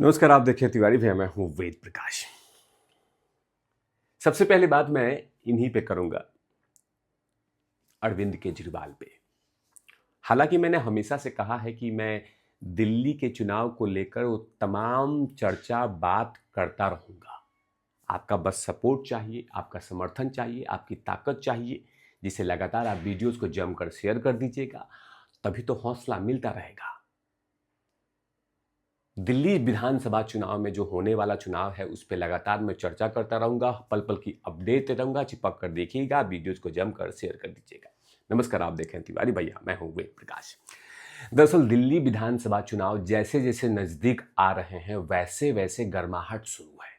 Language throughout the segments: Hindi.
नमस्कार, आप देखिए तिवारी भैया, मैं हूं वेद प्रकाश। सबसे पहली बात मैं इन्हीं पे करूंगा, अरविंद केजरीवाल पे। हालांकि मैंने हमेशा से कहा है कि मैं दिल्ली के चुनाव को लेकर वो तमाम चर्चा बात करता रहूंगा। आपका बस सपोर्ट चाहिए, आपका समर्थन चाहिए, आपकी ताकत चाहिए, जिसे लगातार आप वीडियोस को जमकर शेयर कर दीजिएगा, तभी तो हौसला मिलता रहेगा। दिल्ली विधानसभा चुनाव में जो होने वाला चुनाव है उस पर लगातार मैं चर्चा करता रहूंगा, पल पल की अपडेट देता रहूंगा। चिपक कर देखिएगा, वीडियोस को जमकर शेयर कर दीजिएगा। नमस्कार, आप देखें तिवारी भैया, मैं हूं वेद प्रकाश। दरअसल दिल्ली विधानसभा चुनाव जैसे जैसे नजदीक आ रहे हैं वैसे वैसे गर्माहट शुरू है।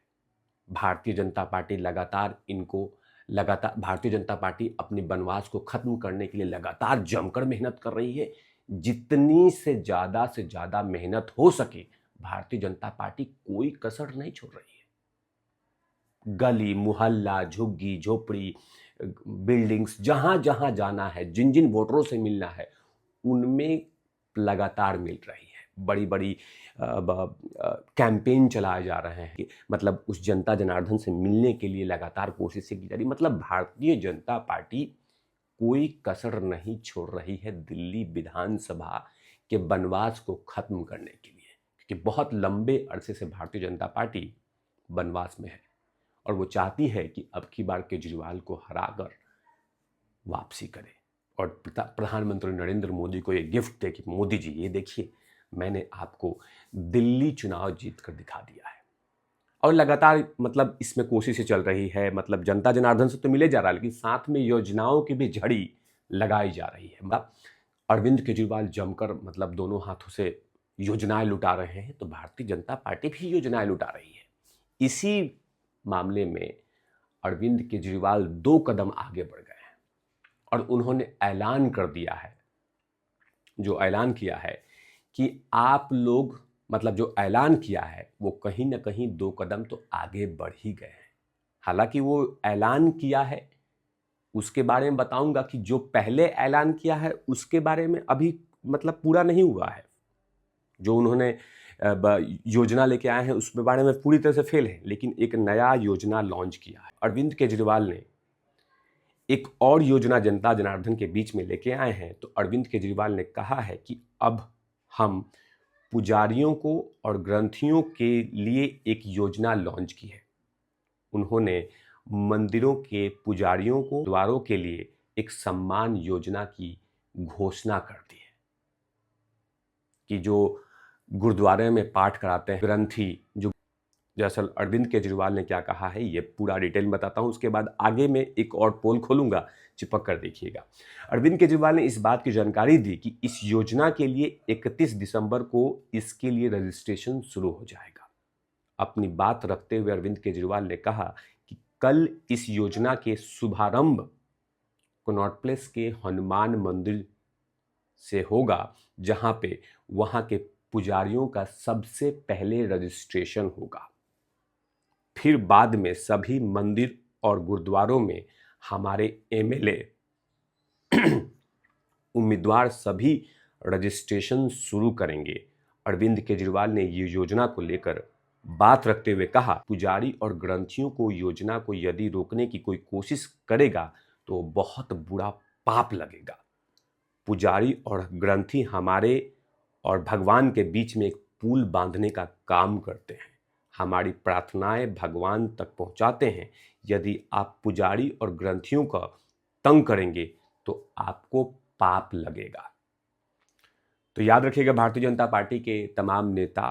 भारतीय जनता पार्टी भारतीय जनता पार्टी अपनी बनवास को खत्म करने के लिए लगातार जमकर मेहनत कर रही है। जितनी से ज्यादा मेहनत हो सके भारतीय जनता पार्टी कोई कसर नहीं छोड़ रही है। गली मोहल्ला, झुग्गी झोपड़ी, बिल्डिंग्स, जहां जहां जाना है, जिन जिन वोटरों से मिलना है, उनमें लगातार मिल रही है। बड़ी बड़ी कैंपेन चलाए जा रहे हैं कि मतलब उस जनता जनार्दन से मिलने के लिए लगातार कोशिशें की जा रही। मतलब भारतीय जनता पार्टी कोई कसर नहीं छोड़ रही है दिल्ली विधानसभा के बनवास को खत्म करने के लिए, क्योंकि बहुत लंबे अरसे से भारतीय जनता पार्टी बनवास में है और वो चाहती है कि अब की बार केजरीवाल को हराकर वापसी करे और प्रधानमंत्री नरेंद्र मोदी को ये गिफ्ट दे कि मोदी जी ये देखिए, मैंने आपको दिल्ली चुनाव जीत कर दिखा दिया है। और लगातार मतलब इसमें कोशिशें चल रही है, मतलब जनता जनार्दन से तो मिले जा रहा है, लेकिन साथ में योजनाओं की भी झड़ी लगाई जा रही है। मतलब अरविंद केजरीवाल जमकर मतलब दोनों हाथों से योजनाएं लुटा रहे हैं, तो भारतीय जनता पार्टी भी योजनाएं लुटा रही है। इसी मामले में अरविंद केजरीवाल 2 कदम आगे बढ़ गए हैं और उन्होंने ऐलान कर दिया है, जो ऐलान किया है कि आप लोग, मतलब जो ऐलान किया है वो कहीं ना कहीं 2 कदम तो आगे बढ़ ही गए हैं। हालांकि वो ऐलान किया है, उसके बारे में बताऊंगा कि जो पहले ऐलान किया है उसके बारे में अभी मतलब पूरा नहीं हुआ है। जो उन्होंने योजना लेके आए हैं उसके बारे में पूरी तरह से फेल है, लेकिन एक नया योजना लॉन्च किया है। अरविंद केजरीवाल ने एक और योजना जनता जनार्दन के बीच में लेके आए हैं। तो अरविंद केजरीवाल ने कहा है कि अब हम पुजारियों को और ग्रंथियों के लिए एक योजना लॉन्च की है। उन्होंने मंदिरों के पुजारियों को द्वारों के लिए एक सम्मान योजना की घोषणा कर दी है कि जो गुरुद्वारे में पाठ कराते हैं ग्रंथी, जो दरअसल अरविंद केजरीवाल ने क्या कहा है ये पूरा डिटेल में बताता हूं, उसके बाद आगे में एक और पोल खोलूंगा, चिपक कर देखिएगा। अरविंद केजरीवाल ने इस बात की जानकारी दी कि इस योजना के लिए 31 दिसंबर को इसके लिए रजिस्ट्रेशन शुरू हो जाएगा। अपनी बात रखते हुए अरविंद केजरीवाल ने कहा कि कल इस योजना के शुभारंभ कनॉट प्लेस के हनुमान मंदिर से होगा, जहां पे वहां के पुजारियों का सबसे पहले रजिस्ट्रेशन होगा। फिर बाद में सभी मंदिर और गुरुद्वारों में हमारे एमएलए उम्मीदवार सभी रजिस्ट्रेशन शुरू करेंगे। अरविंद केजरीवाल ने ये योजना को लेकर बात रखते हुए कहा, पुजारी और ग्रंथियों को योजना को यदि रोकने की कोई कोशिश करेगा तो बहुत बुरा पाप लगेगा। पुजारी और ग्रंथी हमारे और भगवान के बीच में एक पुल बांधने का काम करते हैं, हमारी प्रार्थनाएं भगवान तक पहुंचाते हैं। यदि आप पुजारी और ग्रंथियों का तंग करेंगे तो आपको पाप लगेगा। तो याद रखिएगा, भारतीय जनता पार्टी के तमाम नेता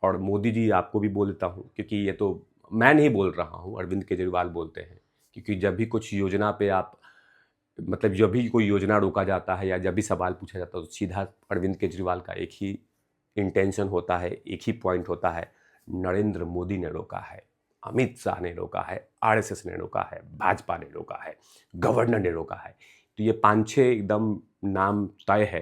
और मोदी जी, आपको भी बोल देता हूं क्योंकि ये तो मैं नहीं बोल रहा हूं, अरविंद केजरीवाल बोलते हैं। क्योंकि जब भी कुछ योजना पे आप मतलब जब भी कोई योजना रोका जाता है या जब भी सवाल पूछा जाता है तो सीधा अरविंद केजरीवाल का एक ही इंटेंशन होता है, एक ही पॉइंट होता है, नरेंद्र मोदी ने रोका है, अमित शाह ने रोका है, आरएसएस ने रोका है, भाजपा ने रोका है, गवर्नर ने रोका है। तो ये 5-6 एकदम नाम तय है।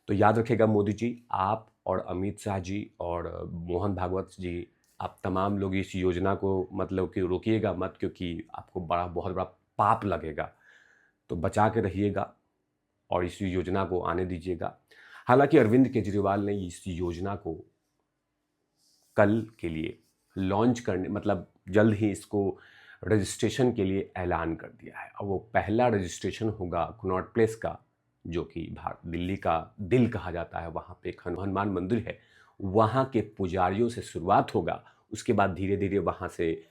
तो याद रखिएगा मोदी जी, आप और अमित शाह जी और मोहन भागवत जी, आप तमाम लोग इस योजना को मतलब कि रोकिएगा मत, क्योंकि आपको बहुत बड़ा पाप लगेगा। तो बचा के रहिएगा और इस योजना को आने दीजिएगा। हालांकि अरविंद केजरीवाल ने इस योजना को कल के लिए लॉन्च करने, मतलब जल्द ही इसको रजिस्ट्रेशन के लिए ऐलान कर दिया है। और वो पहला रजिस्ट्रेशन होगा कनॉट प्लेस का, जो कि दिल्ली का दिल कहा जाता है। वहाँ पे एक हनुमान मंदिर है, वहाँ के पुजारियों से शुरुआत होगा। उसके बाद धीरे धीरे वहाँ से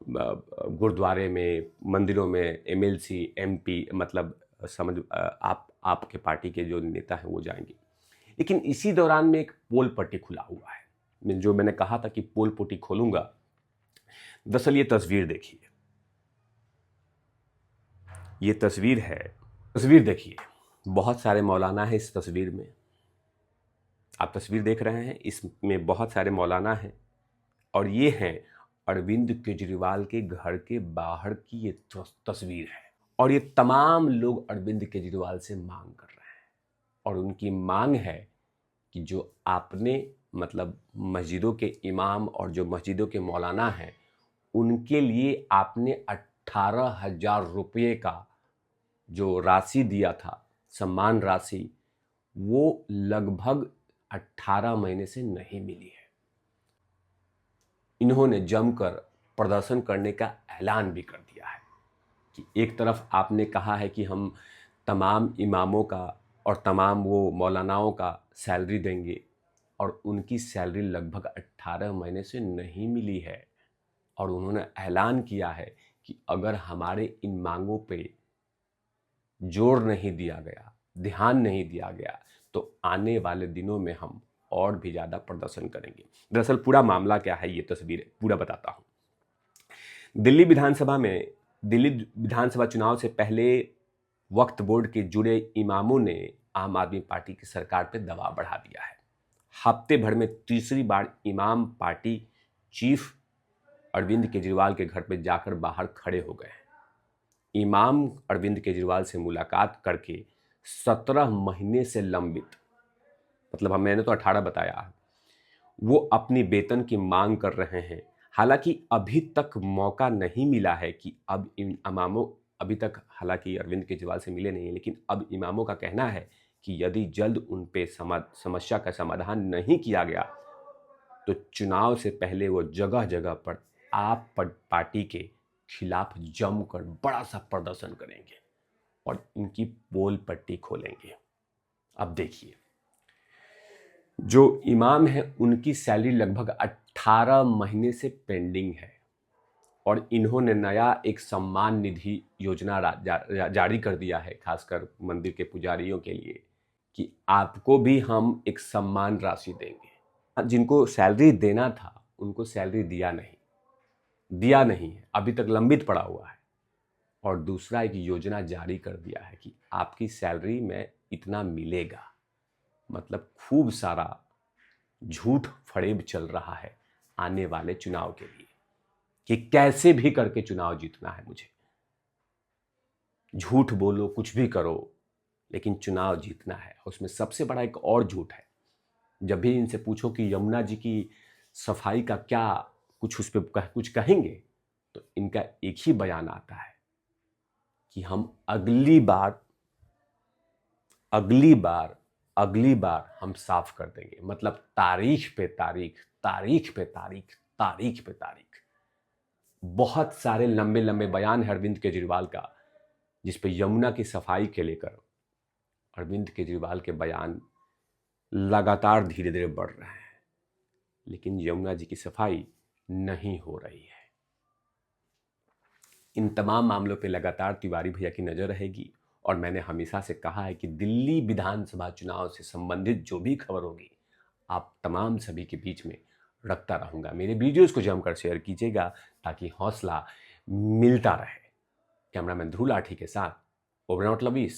गुरुद्वारे में, मंदिरों में एमएलसी, एमपी, मतलब समझ आपके पार्टी के जो नेता हैं वो जाएंगे। लेकिन इसी दौरान में एक पोल पट्टी खुला हुआ है, जो मैंने कहा था कि पोल पट्टी खोलूंगा। दरअसल ये तस्वीर देखिए, ये तस्वीर है, तस्वीर देखिए, बहुत सारे मौलाना हैं इस तस्वीर में। आप तस्वीर देख रहे हैं, इसमें बहुत सारे मौलाना हैं और ये हैं अरविंद केजरीवाल के घर के बाहर की ये तस्वीर है। और ये तमाम लोग अरविंद केजरीवाल से मांग कर रहे हैं और उनकी मांग है कि जो आपने, मतलब मस्जिदों के इमाम और जो मस्जिदों के मौलाना हैं, उनके लिए आपने 18,000 रुपये का जो राशि दिया था, सम्मान राशि, वो लगभग 18 महीने से नहीं मिली है। इन्होंने जमकर प्रदर्शन करने का ऐलान भी कर दिया है कि एक तरफ आपने कहा है कि हम तमाम इमामों का और तमाम वो मौलानाओं का सैलरी देंगे, और उनकी सैलरी लगभग 18 महीने से नहीं मिली है। और उन्होंने ऐलान किया है कि अगर हमारे इन मांगों पे जोर नहीं दिया गया, ध्यान नहीं दिया गया, तो आने वाले दिनों में हम और भी ज़्यादा प्रदर्शन करेंगे। दरअसल पूरा मामला क्या है, ये तस्वीर पूरा बताता हूँ। दिल्ली विधानसभा चुनाव से पहले वक्फ बोर्ड के जुड़े इमामों ने आम आदमी पार्टी की सरकार पर दबाव बढ़ा दिया है। हफ्ते भर में तीसरी बार इमाम पार्टी चीफ अरविंद केजरीवाल के घर पर जाकर बाहर खड़े हो गए हैं। इमाम अरविंद केजरीवाल से मुलाकात करके 17 महीने से लंबित, मतलब मैंने तो 18 बताया, वो अपनी वेतन की मांग कर रहे हैं। हालांकि अभी तक मौका नहीं मिला है कि अब इन इमामों, अभी तक हालांकि अरविंद केजरीवाल से मिले नहीं हैं, लेकिन अब इमामों का कहना है कि यदि जल्द उन पे समस्या का समाधान नहीं किया गया तो चुनाव से पहले वो जगह जगह पर आप पार्टी के खिलाफ जमकर बड़ा सा प्रदर्शन करेंगे और इनकी पोल पट्टी खोलेंगे। अब देखिए, जो इमाम है उनकी सैलरी लगभग 18 महीने से पेंडिंग है और इन्होंने नया एक सम्मान निधि योजना जारी कर दिया है, खासकर मंदिर के पुजारियों के लिए, कि आपको भी हम एक सम्मान राशि देंगे। जिनको सैलरी देना था उनको सैलरी दिया नहीं है, अभी तक लंबित पड़ा हुआ है। और दूसरा एक योजना जारी कर दिया है कि आपकी सैलरी में इतना मिलेगा। मतलब खूब सारा झूठ फरेब चल रहा है आने वाले चुनाव के लिए कि कैसे भी करके चुनाव जीतना है मुझे। झूठ बोलो, कुछ भी करो, लेकिन चुनाव जीतना है। उसमें सबसे बड़ा एक और झूठ है, जब भी इनसे पूछो कि यमुना जी की सफाई का क्या कुछ उस पर कुछ कहेंगे, तो इनका एक ही बयान आता है कि हम अगली बार हम साफ कर देंगे। मतलब तारीख पे तारीख। बहुत सारे लंबे लंबे बयान है अरविंद केजरीवाल का, जिस पे यमुना की सफाई के लेकर अरविंद केजरीवाल के बयान लगातार धीरे धीरे बढ़ रहे हैं, लेकिन यमुना जी की सफाई नहीं हो रही है। इन तमाम मामलों पे लगातार तिवारी भैया की नज़र रहेगी और मैंने हमेशा से कहा है कि दिल्ली विधानसभा चुनाव से संबंधित जो भी खबर होगी आप तमाम सभी के बीच में रखता रहूँगा। मेरे वीडियोज़ को जमकर शेयर कीजिएगा ताकि हौसला मिलता रहे। कैमरामैन ध्रुव लाठी के साथ ओबराउट लवीस।